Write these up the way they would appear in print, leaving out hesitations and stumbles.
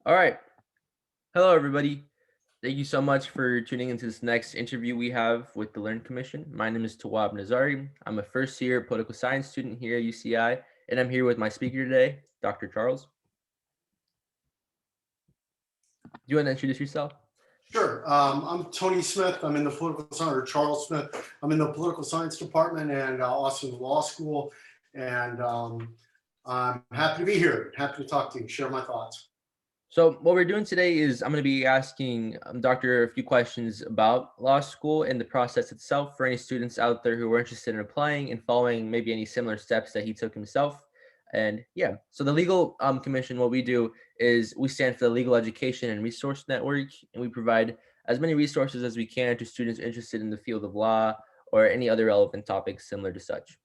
All right. Hello, everybody. Thank you so much for tuning into this next interview we have with the Learn Commission. My name is Tawab Nazari. I'm a first year political science student here at UCI, and I'm here with my speaker today, Dr. Charles. Do you want to introduce yourself? Sure. I'm Tony Smith. I'm in the political science, or Charles Smith. I'm in the political science department and Austin Law School. And I'm happy to be here. Happy to talk to you, share my thoughts. So, what we're doing today is I'm going to be asking Doctor a few questions about law school and the process itself for any students out there who are interested in applying and following maybe any similar steps that he took himself. And yeah, so the Legal Commission, what we do is we stand for the Legal Education and Resource Network, and we provide as many resources as we can to students interested in the field of law or any other relevant topics similar to such.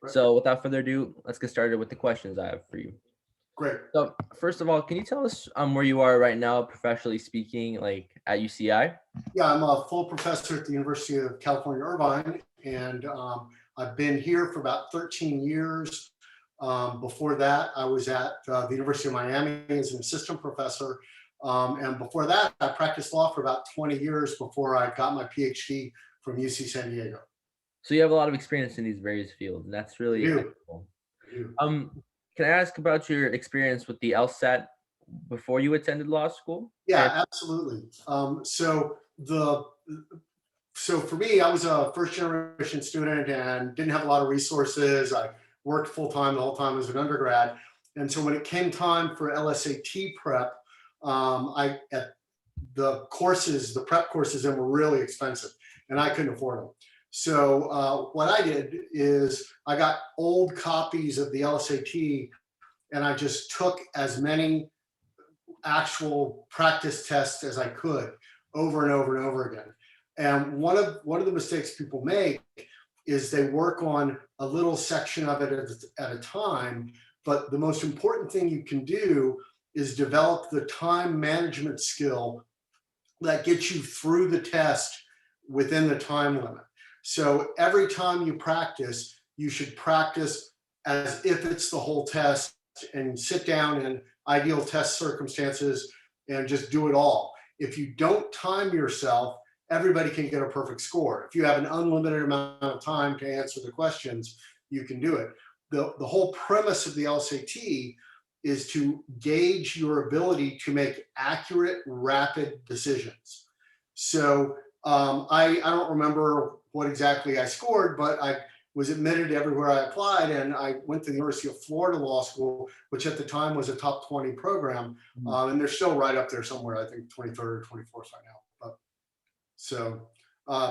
Right. So, without further ado, let's get started with the questions I have for you. Great. So first of all, can you tell us where you are right now, professionally speaking, like at UCI? Yeah, I'm a full professor at the University of California, Irvine, and I've been here for about 13 years. Before that, I was at the University of Miami as an assistant professor. And before that, I practiced law for about 20 years before I got my PhD from UC San Diego. So you have a lot of experience in these various fields, and that's I really do. excellent. I do. Can I ask about your experience with the LSAT before you attended law school? And Yeah, absolutely. So for me, I was a first generation student and didn't have a lot of resources. I worked full time the whole time as an undergrad, and so when it came time for LSAT prep, I at the prep courses, and were really expensive, and I couldn't afford them. So what I did is I got old copies of the LSAT, and I just took as many actual practice tests as I could over and over and over again. And one of the mistakes people make is they work on a little section of it at a time. But the most important thing you can do is develop the time management skill that gets you through the test within the time limit. So every time you should practice as if it's the whole test and sit down in ideal test circumstances and just do it all. If you don't time yourself, everybody can get a perfect score. If you have an unlimited amount of time to answer the questions, you can do it. The whole premise of the LSAT is to gauge your ability to make accurate, rapid decisions. So I don't remember what exactly I scored, but I was admitted everywhere I applied, and I went to the University of Florida Law School, which at the time was a top 20 program, and they're still right up there somewhere. I think 23rd or 24th right now. But so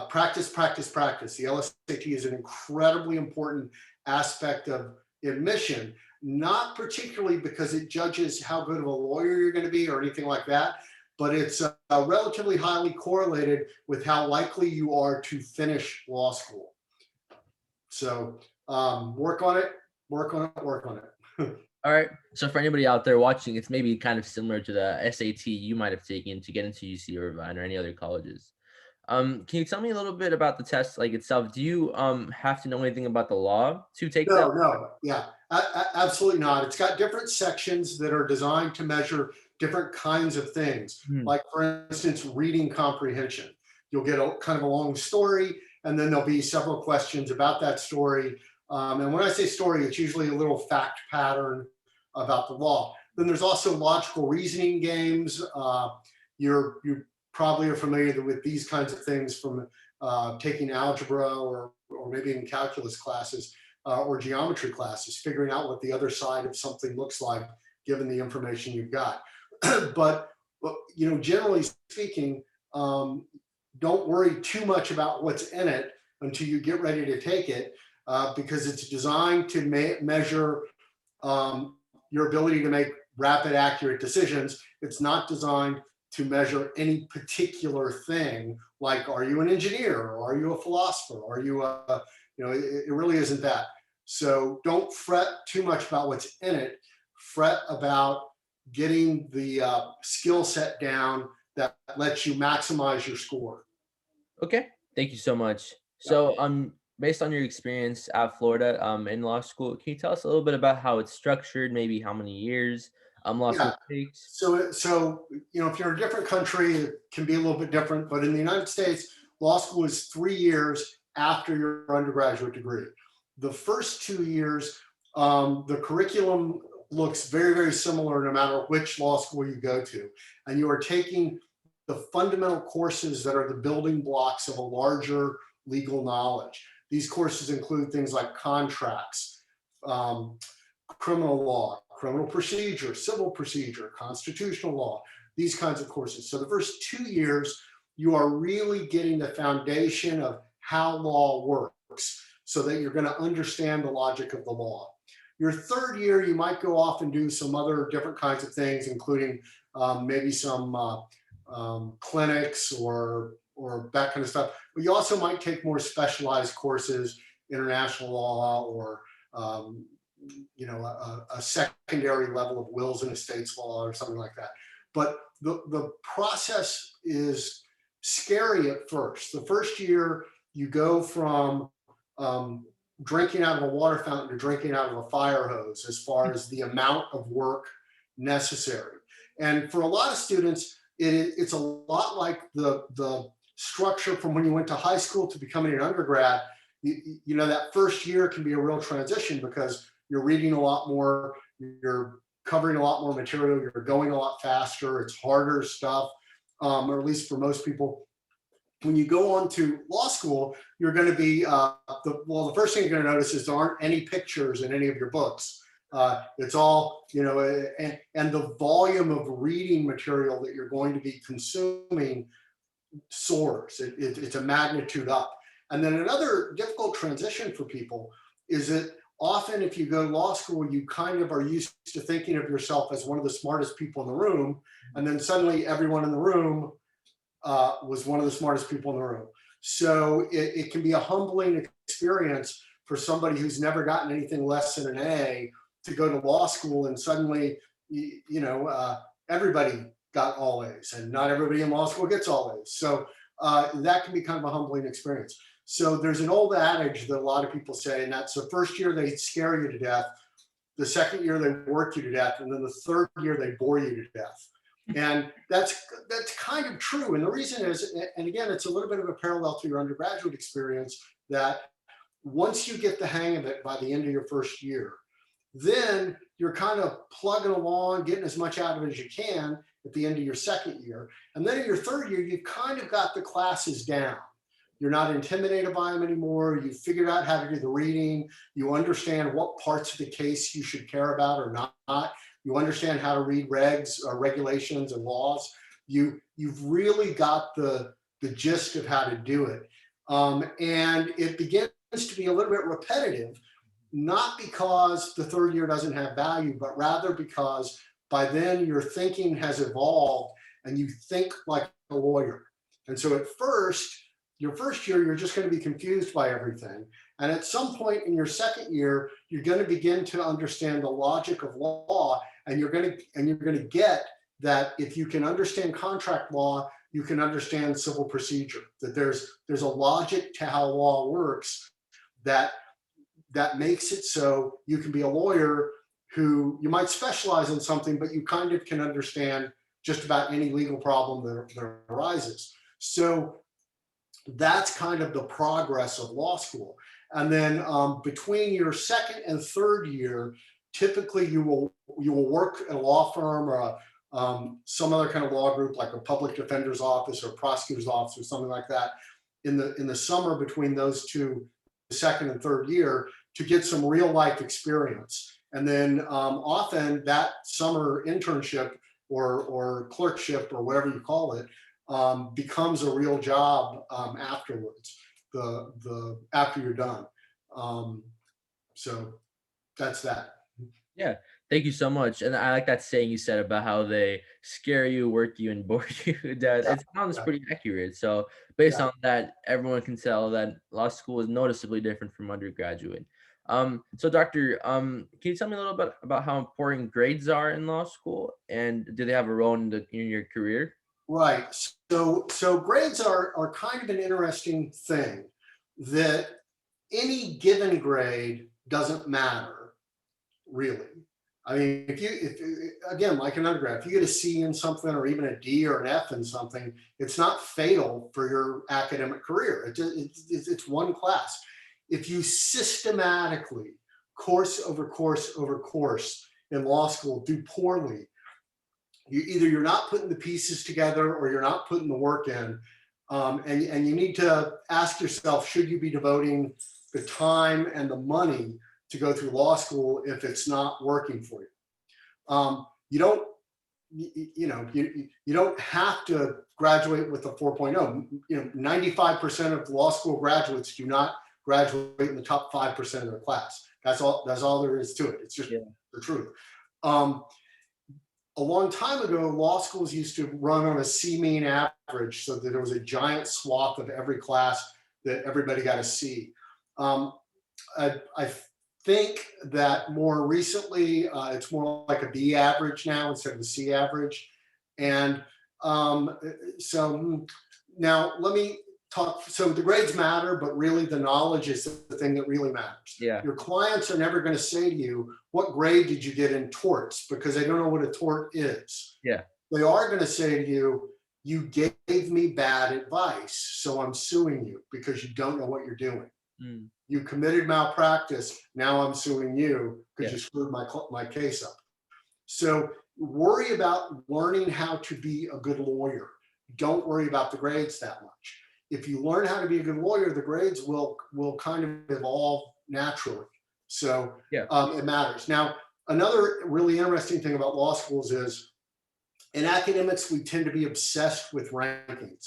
practice, practice, practice. The LSAT is an incredibly important aspect of admission, not particularly because it judges how good of a lawyer you're going to be or anything like that, but it's relatively highly correlated with how likely you are to finish law school. So work on it, work on it, work on it. all right. So for anybody out there watching, it's maybe kind of similar to the SAT you might have taken to get into UC Irvine or any other colleges. Can you tell me a little bit about the test like itself? Do you have to know anything about the law to take that? No, yeah, absolutely not. It's got different sections that are designed to measure different kinds of things. Hmm. Like, for instance, reading comprehension. You'll get a kind of a long story, and then there'll be several questions about that story. And when I say story, it's usually a little fact pattern about the law. Then there's also logical reasoning games. You probably are familiar with these kinds of things from taking algebra or maybe in calculus classes or geometry classes, figuring out what the other side of something looks like given the information you've got. but generally speaking, don't worry too much about what's in it until you get ready to take it, because it's designed to measure your ability to make rapid, accurate decisions. It's not designed to measure any particular thing, like, are you an engineer, or are you a philosopher, are you a, it really isn't that. So don't fret too much about what's in it. Fret about getting the skill set down that lets you maximize your score. Okay, thank you so much. Yeah. So, based on your experience at Florida, in law school, can you tell us a little bit about how it's structured? Maybe how many years, law Yeah. school takes? So if you're in a different country, it can be a little bit different. But in the United States, law school is 3 years after your undergraduate degree. The first 2 years, the curriculum looks very, very similar no matter which law school you go to. And you are taking the fundamental courses that are the building blocks of a larger legal knowledge. These courses include things like contracts, um, criminal law, criminal procedure, civil procedure, constitutional law, these kinds of courses. So the first 2 years, you are really getting the foundation of how law works so that you're going to understand the logic of the law. Your third year, you might go off and do some other different kinds of things, including maybe some clinics or that kind of stuff. But you also might take more specialized courses, international law, or a secondary level of wills and estates law or something like that. But the process is scary at first. The first year, you go from drinking out of a water fountain to drinking out of a fire hose as far as the amount of work necessary. And for a lot of students, it's a lot like the structure from when you went to high school to becoming an undergrad. That first year can be a real transition because you're reading a lot more, you're covering a lot more material, you're going a lot faster, it's harder stuff, or at least for most people. When you go on to law school, you're going to be, the first thing you're going to notice is there aren't any pictures in any of your books. It's all, and the volume of reading material that you're going to be consuming soars. It's a magnitude up. And then another difficult transition for people is that often if you go to law school, you kind of are used to thinking of yourself as one of the smartest people in the room. And then suddenly everyone in the room was one of the smartest people in the room. So it can be a humbling experience for somebody who's never gotten anything less than an A to go to law school and suddenly, everybody got all A's, and not everybody in law school gets all A's. So that can be kind of a humbling experience. So there's an old adage that a lot of people say, and that's the first year they scare you to death, the second year they work you to death, and then the third year they bore you to death. And that's kind of true. And the reason is, and again, it's a little bit of a parallel to your undergraduate experience, that once you get the hang of it by the end of your first year, then you're kind of plugging along, getting as much out of it as you can at the end of your second year. And then in your third year, you've kind of got the classes down. You're not intimidated by them anymore. You figured out how to do the reading. You understand what parts of the case you should care about or not. You understand how to read regs or regulations and laws. You've really got the gist of how to do it. And it begins to be a little bit repetitive, not because the third year doesn't have value, but rather because by then your thinking has evolved and you think like a lawyer. And so at first, your first year, you're just going to be confused by everything. And at some point in your second year, you're going to begin to understand the logic of law, and you're going to get that if you can understand contract law, you can understand civil procedure. That there's a logic to how law works that makes it so you can be a lawyer who you might specialize in something, but you kind of can understand just about any legal problem that arises. So that's kind of the progress of law school. And then between your second and third year, typically you will work at a law firm or some other kind of law group, like a public defender's office or prosecutor's office or something like that, in the summer between those two, the second and third year, to get some real life experience. And then often that summer internship or clerkship or whatever you call it becomes a real job afterwards, after you're done. So that's that. Yeah, thank you so much. And I like that saying you said about how they scare you, work you, and bore you. That Yeah, it sounds yeah, pretty accurate. So based yeah. on that, everyone can tell that law school is noticeably different from undergraduate. So doctor, can you tell me a little bit about how important grades are in law school, and do they have a role in your career? Right. So grades are kind of an interesting thing, that any given grade doesn't matter really. I mean, if again, like an undergrad, if you get a C in something or even a D or an F in something, it's not fatal for your academic career. It's one class. If you systematically, course over course over course in law school, do poorly, you're not putting the pieces together or you're not putting the work in. And you need to ask yourself, should you be devoting the time and the money to go through law school if it's not working for you? You don't, you don't have to graduate with a 4.0. 95% of law school graduates do not graduate in the top 5% of their class. That's all there is to it. It's just the truth. A long time ago, law schools used to run on a C mean average, so that there was a giant swath of every class that everybody got a C. I think that more recently, it's more like a B average now instead of a C average. And so now let me talk. So the grades matter, but really the knowledge is the thing that really matters. Yeah. Your clients are never going to say to you, what grade did you get in torts? Because they don't know what a tort is. Yeah. They are going to say to you, you gave me bad advice, so I'm suing you because you don't know what you're doing. Mm. You committed malpractice. Now I'm suing you because Yeah. you screwed my case up. So worry about learning how to be a good lawyer. Don't worry about the grades that much. If you learn how to be a good lawyer, the grades will kind of evolve naturally. So Yeah. it matters. Now, another really interesting thing about law schools is in academics, we tend to be obsessed with rankings.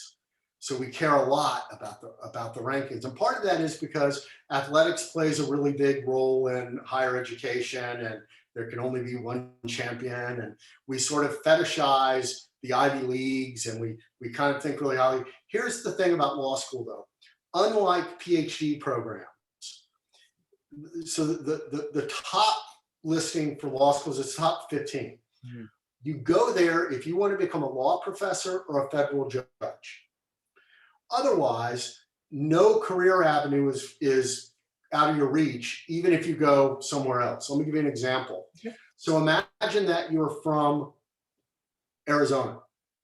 So we care a lot about the rankings. And part of that is because athletics plays a really big role in higher education, and there can only be one champion. And we sort of fetishize the Ivy Leagues, and we kind of think really highly. Here's the thing about law school, though. Unlike PhD programs, so the top listing for law schools is top 15. Mm-hmm. You go there if you want to become a law professor or a federal judge. Otherwise, no career avenue is out of your reach, even if you go somewhere else. Let me give you an example. Okay. So imagine that you're from Arizona.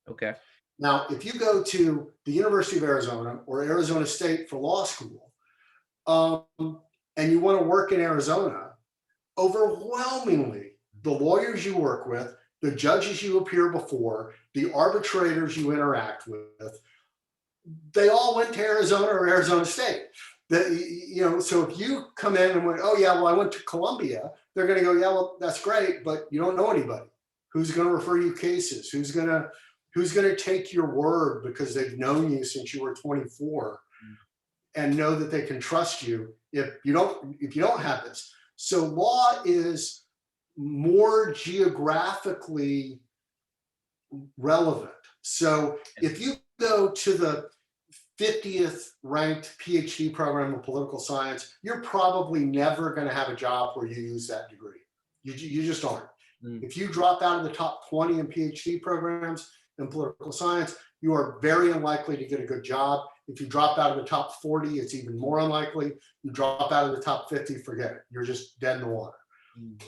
Okay. Now, if you go to the University of Arizona or Arizona State for law school, and you want to work in Arizona, overwhelmingly, the lawyers you work with, the judges you appear before, the arbitrators you interact with, they all went to Arizona or Arizona State. So if you come in and went, oh yeah, well I went to Columbia, they're going to go, yeah, well that's great, but you don't know anybody. Who's going to refer you cases? Who's going to take your word because they've known you since you were 24 and know that they can trust you if you don't have this. So law is more geographically relevant. So if you go to the 50th ranked PhD program in political science, you're probably never going to have a job where you use that degree. You just aren't. Mm. If you drop out of the top 20 in PhD programs in political science, you are very unlikely to get a good job. If you drop out of the top 40, it's even more unlikely. You drop out of the top 50, forget it. You're just dead in the water. Mm.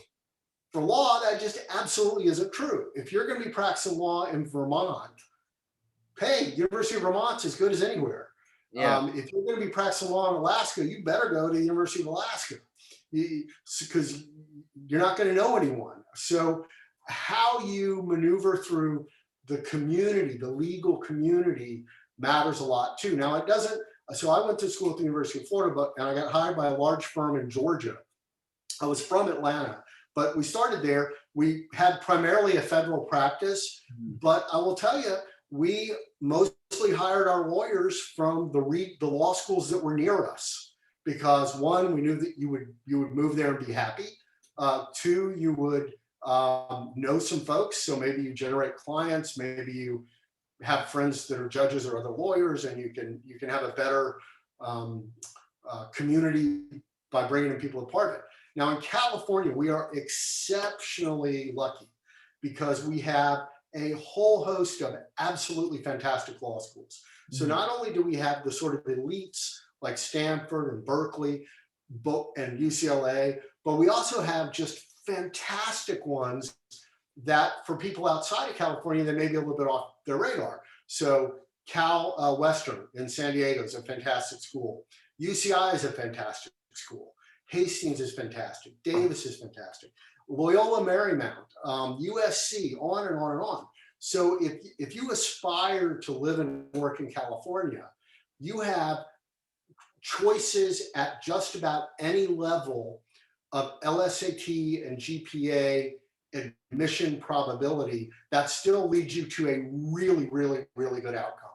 For law, that just absolutely isn't true. If you're going to be practicing law in Vermont, hey, University of Vermont's as good as anywhere. Yeah. If you're going to be practicing law in Alaska, you better go to the University of Alaska because you're not going to know anyone. So how you maneuver through the community, the legal community, matters a lot too. Now it doesn't, so I went to school at the University of Florida, and I got hired by a large firm in Georgia. I was from Atlanta, but we started there. We had primarily a federal practice, but I will tell you, we mostly hired our lawyers from the law schools that were near us, because one, we knew that you would move there and be happy. Two, you would know some folks, so maybe you generate clients, maybe you have friends that are judges or other lawyers, and you can have a better community by bringing in people a part of it. Now in California, we are exceptionally lucky because we have a whole host of absolutely fantastic law schools. So not only do we have the sort of elites like Stanford and Berkeley and UCLA, but we also have just fantastic ones that for people outside of California, they may be a little bit off their radar. So Cal Western in San Diego is a fantastic school. UCI is a fantastic school. Hastings is fantastic. Davis is fantastic. Loyola Marymount, USC, on and on and on. So if you aspire to live and work in California, you have choices at just about any level of LSAT and GPA admission probability that still leads you to a really, really, really good outcome.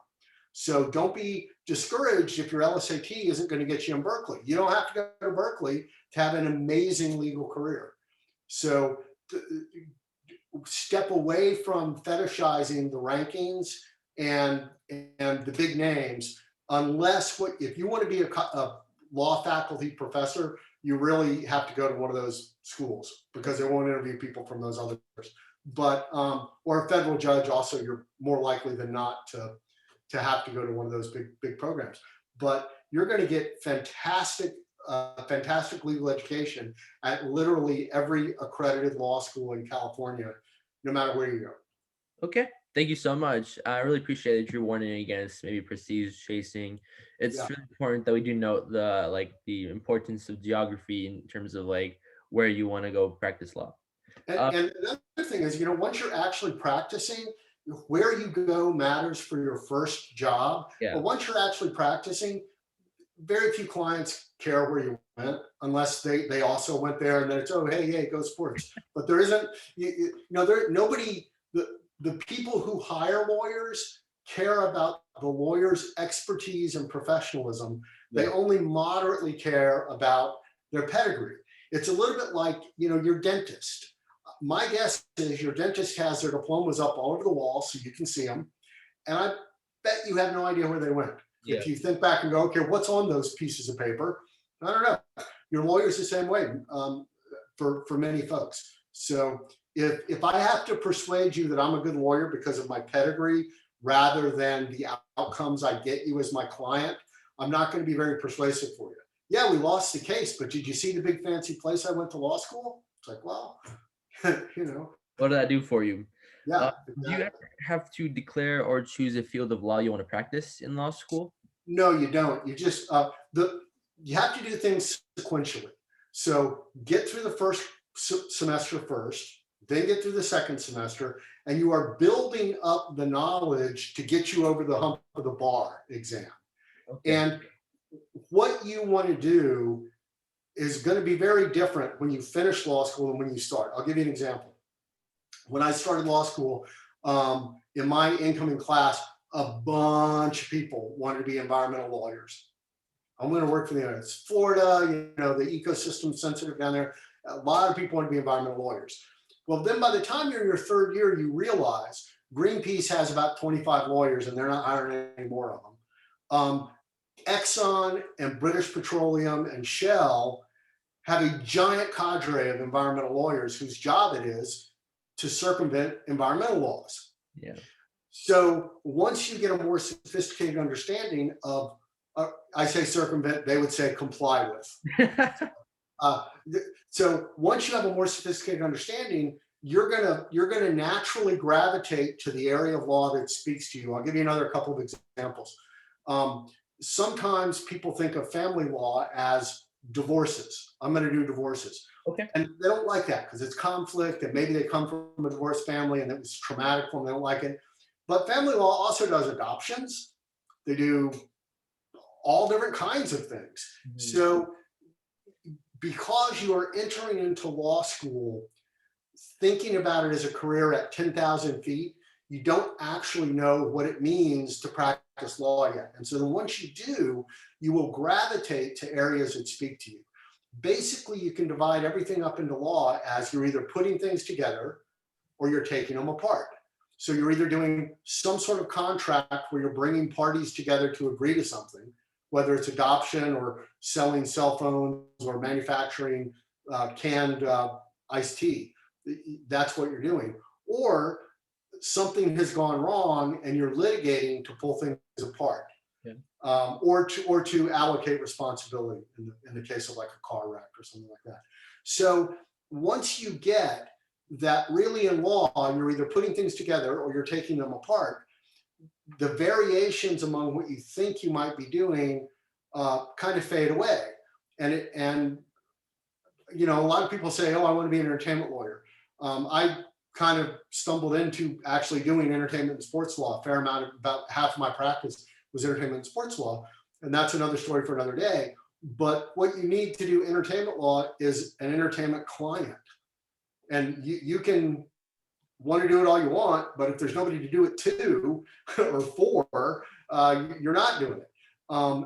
So don't be discouraged if your LSAT isn't going to get you in Berkeley. You don't have to go to Berkeley to have an amazing legal career. So step away from fetishizing the rankings and the big names, unless if you want to be a law faculty professor, you really have to go to one of those schools because they won't interview people from those others. But or a federal judge, also, you're more likely than not to have to go to one of those big programs. But you're going to get fantastic legal education at literally every accredited law school in California, no matter where you go. Okay. Thank you so much. I really appreciate that you're warning against maybe prestige chasing. It's really important that we do note the importance of geography in terms of where you want to go practice law. And the other thing is, once you're actually practicing, where you go matters for your first job. Yeah. But once you're actually practicing, very few clients care where you went unless they also went there, and then it's, oh, hey, go sports. But there isn't, nobody, the people who hire lawyers care about the lawyer's expertise and professionalism. Yeah. They only moderately care about their pedigree. It's a little bit like, your dentist. My guess is your dentist has their diplomas up all over the wall so you can see them. And I bet you have no idea where they went. Yeah. If you think back and go, okay, what's on those pieces of paper? I don't know. Your lawyer's the same way for many folks. So if I have to persuade you that I'm a good lawyer because of my pedigree rather than the outcomes I get you as my client, I'm not going to be very persuasive for you. Yeah, we lost the case, but did you see the big fancy place I went to law school? It's like, well, What did that do for you? Yeah. Do you ever have to declare or choose a field of law you want to practice in law school? No, you don't. You just you have to do things sequentially. So get through the first semester first, then get through the second semester, and you are building up the knowledge to get you over the hump of the bar exam. Okay. And what you want to do is going to be very different when you finish law school than when you start. I'll give you an example. When I started law school, in my incoming class, a bunch of people wanted to be environmental lawyers. I'm going to work for it's Florida, the ecosystem sensitive down there. A lot of people want to be environmental lawyers. Well, then by the time you're in your third year, you realize Greenpeace has about 25 lawyers and they're not hiring any more of them. Exxon and British Petroleum and Shell have a giant cadre of environmental lawyers whose job it is to circumvent environmental laws. Yeah. So once you get a more sophisticated understanding of, I say circumvent, they would say comply with. So once you have a more sophisticated understanding, you're gonna naturally gravitate to the area of law that speaks to you. I'll give you another couple of examples. Sometimes people think of family law as divorces. I'm going to do divorces. Okay. And they don't like that because it's conflict and maybe they come from a divorced family and it was traumatic for them. They don't like it. But family law also does adoptions. They do all different kinds of things. Mm-hmm. So because you are entering into law school, thinking about it as a career at 10,000 feet, you don't actually know what it means to practice law yet. And so then once you do, you will gravitate to areas that speak to you. Basically, you can divide everything up into law as you're either putting things together or you're taking them apart. So you're either doing some sort of contract where you're bringing parties together to agree to something, whether it's adoption or selling cell phones or manufacturing canned iced tea. That's what you're doing. Or something has gone wrong and you're litigating to pull things apart. Yeah. Or to allocate responsibility in the case of like a car wreck or something like that. So once you get that really in law, you're either putting things together or you're taking them apart, the variations among what you think you might be doing kind of fade away. And a lot of people say, "Oh, I want to be an entertainment lawyer." I kind of stumbled into actually doing entertainment and sports law. A fair amount, about half of my practice was entertainment and sports law, and that's another story for another day. But what you need to do entertainment law is an entertainment client, and you can want to do it all you want, but if there's nobody to do it to or for, you're not doing it.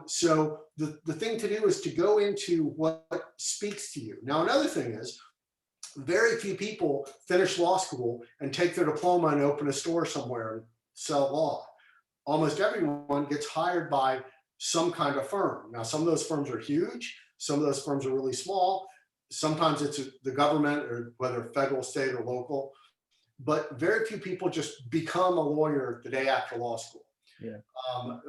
So the thing to do is to go into what speaks to you. Now, another thing is, very few people finish law school and take their diploma and open a store somewhere and sell law. Almost everyone gets hired by some kind of firm. Now, some of those firms are huge. Some of those firms are really small. Sometimes it's the government, or whether federal, state, or local. But very few people just become a lawyer the day after law school, Yeah.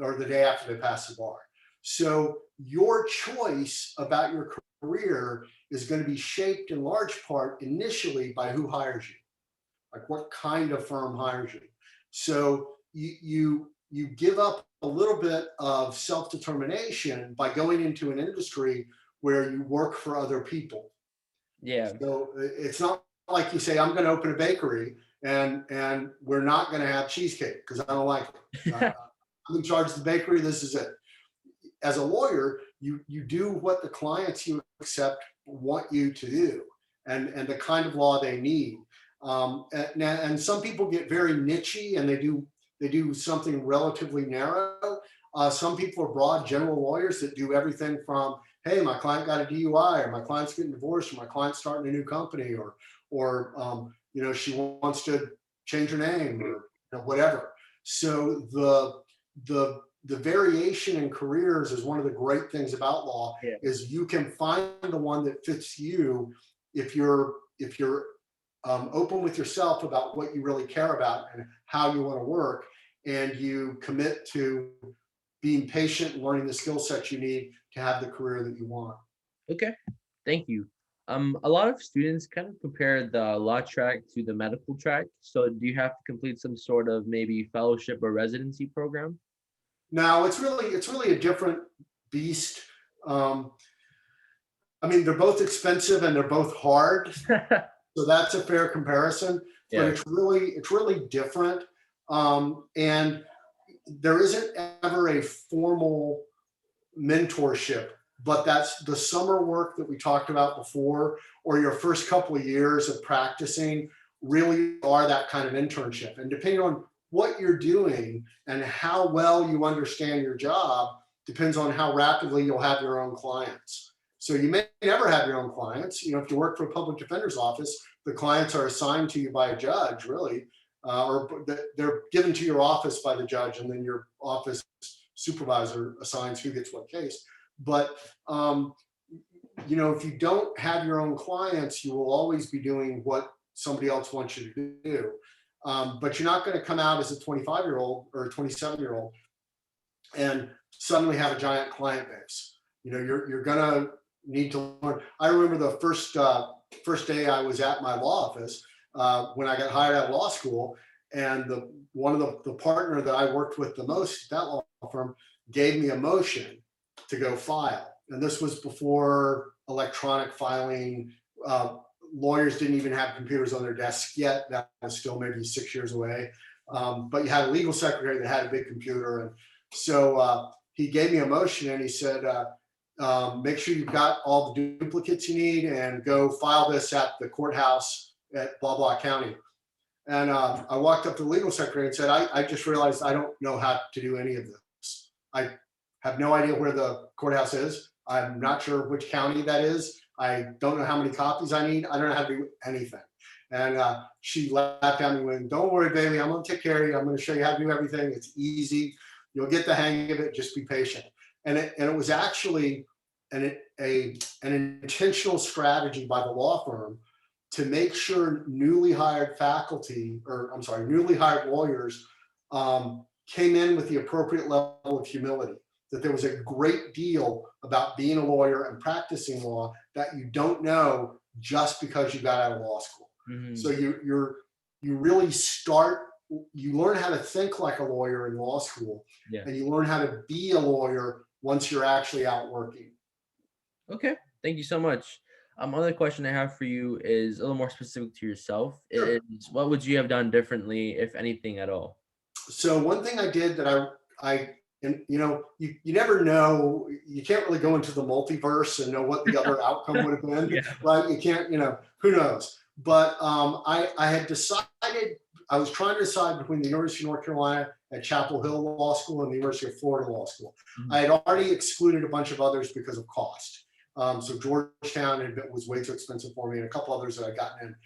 or the day after they pass the bar. So your choice about your career is going to be shaped in large part initially by who hires you, like what kind of firm hires you. So you give up a little bit of self-determination by going into an industry where you work for other people. Yeah. So it's not like you say, "I'm going to open a bakery and we're not going to have cheesecake because I don't like it. I'm in charge of the bakery. This is it." As a lawyer, you do what the clients you accept want you to do, and the kind of law they need. And some people get very nichey and they do something relatively narrow. Some people are broad general lawyers that do everything from, "Hey, my client got a DUI," or "My client's getting divorced," or "My client's starting a new company," or she wants to change her name, or whatever. So the variation in careers is one of the great things about law, Yeah. is you can find the one that fits you if you're open with yourself about what you really care about and how you want to work, and you commit to being patient and learning the skill sets you need to have the career that you want. Okay. Thank you. A lot of students kind of compare the law track to the medical track. So do you have to complete some sort of maybe fellowship or residency program? Now, it's really a different beast. Um, I mean, they're both expensive and they're both hard, so that's a fair comparison. But Yeah. it's really different, and there isn't ever a formal mentorship, but that's the summer work that we talked about before, or your first couple of years of practicing really are that kind of internship. And depending on what you're doing and how well you understand your job, depends on how rapidly you'll have your own clients. So you may never have your own clients. If you work for a public defender's office, the clients are assigned to you by a judge, really, or they're given to your office by the judge, and then your office supervisor assigns who gets what case. But if you don't have your own clients, you will always be doing what somebody else wants you to do. But you're not going to come out as a 25-year-old or a 27-year-old and suddenly have a giant client base. You're going to need to learn. I remember the first day I was at my law office when I got hired out of law school, and one of the partner that I worked with the most at that law firm gave me a motion to go file. And this was before electronic filing. Lawyers didn't even have computers on their desks yet. That was still maybe 6 years away. But you had a legal secretary that had a big computer. And so he gave me a motion and he said, make sure you've got all the duplicates you need and go file this at the courthouse at blah, blah county. And I walked up to the legal secretary and said, I just realized I don't know how to do any of this. I have no idea where the courthouse is. I'm not sure which county that is. I don't know how many copies I need. I don't know how to do anything. And she laughed at me and went, "Don't worry, baby. I'm going to take care of you. I'm going to show you how to do everything. It's easy. You'll get the hang of it. Just be patient." And it was actually an intentional strategy by the law firm to make sure newly hired lawyers came in with the appropriate level of humility, that there was a great deal about being a lawyer and practicing law that you don't know just because you got out of law school. Hmm. So you really start, you learn how to think like a lawyer in law school, Yeah. and you learn how to be a lawyer once you're actually out working. Okay. Thank you so much. Another question I have for you is a little more specific to yourself. It Sure. is, what would you have done differently, if anything at all? So one thing I did that I and you never know, you can't really go into the multiverse and know what the other outcome would have been, Yeah. right? You can't, who knows. But I had decided, I was trying to decide between the University of North Carolina at Chapel Hill Law School and the University of Florida Law School. Mhm. I had already excluded a bunch of others because of cost. So Georgetown was way too expensive for me, and a couple others that I gotten in.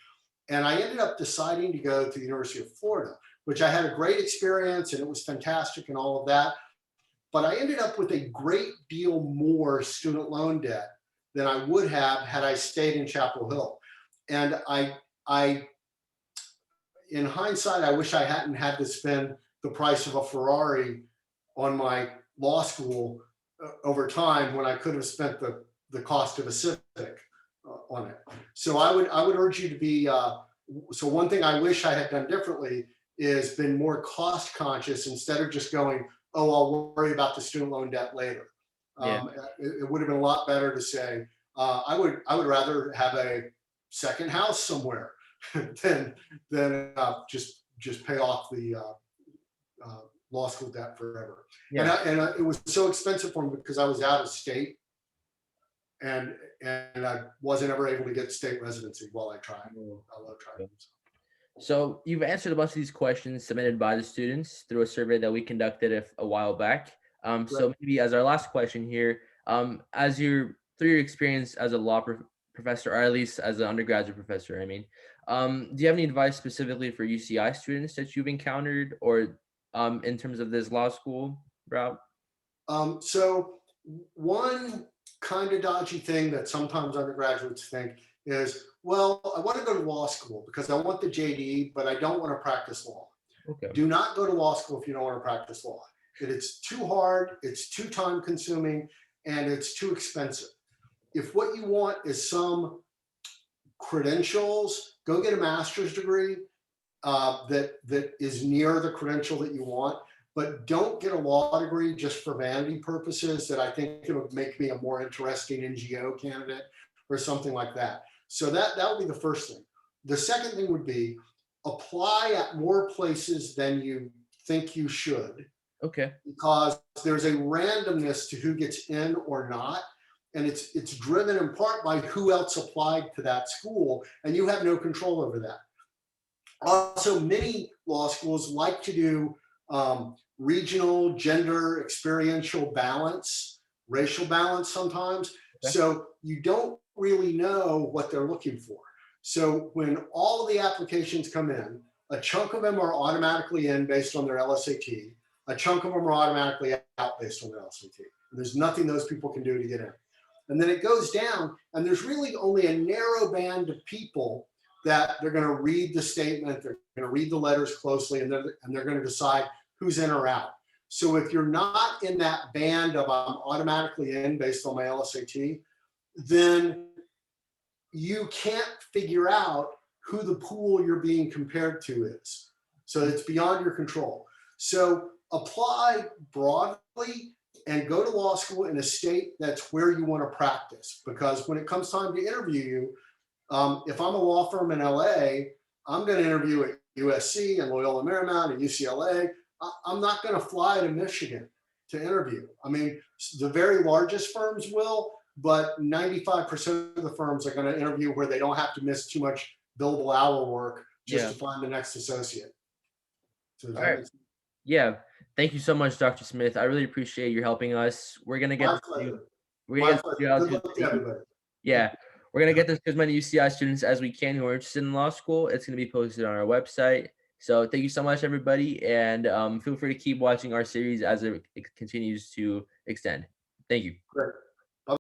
And I ended up deciding to go to the University of Florida, which I had a great experience and it was fantastic and all of that. But I ended up with a great deal more student loan debt than I would have had I stayed in Chapel Hill. And I, in hindsight, I wish I hadn't had to spend the price of a Ferrari on my law school over time, when I could have spent the cost of a Civic on it. So I would urge you to be. So one thing I wish I had done differently is been more cost conscious, instead of just going, oh, I'll worry about the student loan debt later. Yeah. It would have been a lot better to say, I would rather have a second house somewhere than just pay off the law school debt forever. And, Yeah. it was so expensive for me because I was out of state, and I wasn't ever able to get state residency while I tried. I love trying. So you've answered a bunch of these questions submitted by the students through a survey that we conducted a while back. Right. So maybe as our last question here, through your experience as a professor, or at least as an undergraduate professor, I mean, do you have any advice specifically for UCI students that you've encountered, or in terms of this law school route? So one kind of dodgy thing that sometimes undergraduates think is, well, I want to go to law school because I want the JD, but I don't want to practice law. Okay. Do not go to law school if you don't want to practice law. It's too hard, it's too time consuming, and it's too expensive. If what you want is some credentials, go get a master's degree that is near the credential that you want. But don't get a law degree just for vanity purposes, that I think it would make me a more interesting NGO candidate or something like that. So that would be the first thing. The second thing would be, apply at more places than you think you should, Okay. because there's a randomness to who gets in or not. And it's driven in part by who else applied to that school, and you have no control over that. Also, many law schools like to do regional, gender, experiential balance, racial balance sometimes. Okay. So you don't really know what they're looking for. So when all of the applications come in, a chunk of them are automatically in based on their LSAT. A chunk of them are automatically out based on their LSAT. And there's nothing those people can do to get in. And then it goes down, and there's really only a narrow band of people that they're going to read the statement, they're going to read the letters closely, and they're going to decide who's in or out. So if you're not in that band of I'm automatically in based on my LSAT, then you can't figure out who the pool you're being compared to is. So it's beyond your control. So apply broadly and go to law school in a state that's where you want to practice. Because when it comes time to interview you, if I'm a law firm in LA, I'm going to interview at USC and Loyola Marymount and UCLA. I'm not going to fly to Michigan to interview. I mean, the very largest firms will, but 95% of the firms are going to interview where they don't have to miss too much billable hour work just to find the next associate. So does All that right. make sense? Yeah. Thank you so much, Dr. Smith. I really appreciate your helping us. We're gonna get My this pleasure. we're gonna My get this pleasure. video out Good to luck to everybody. yeah. We're gonna get this to as many UCI students as we can who are interested in law school. It's gonna be posted on our website. So thank you so much, everybody, and feel free to keep watching our series as it continues to extend. Thank you. Great.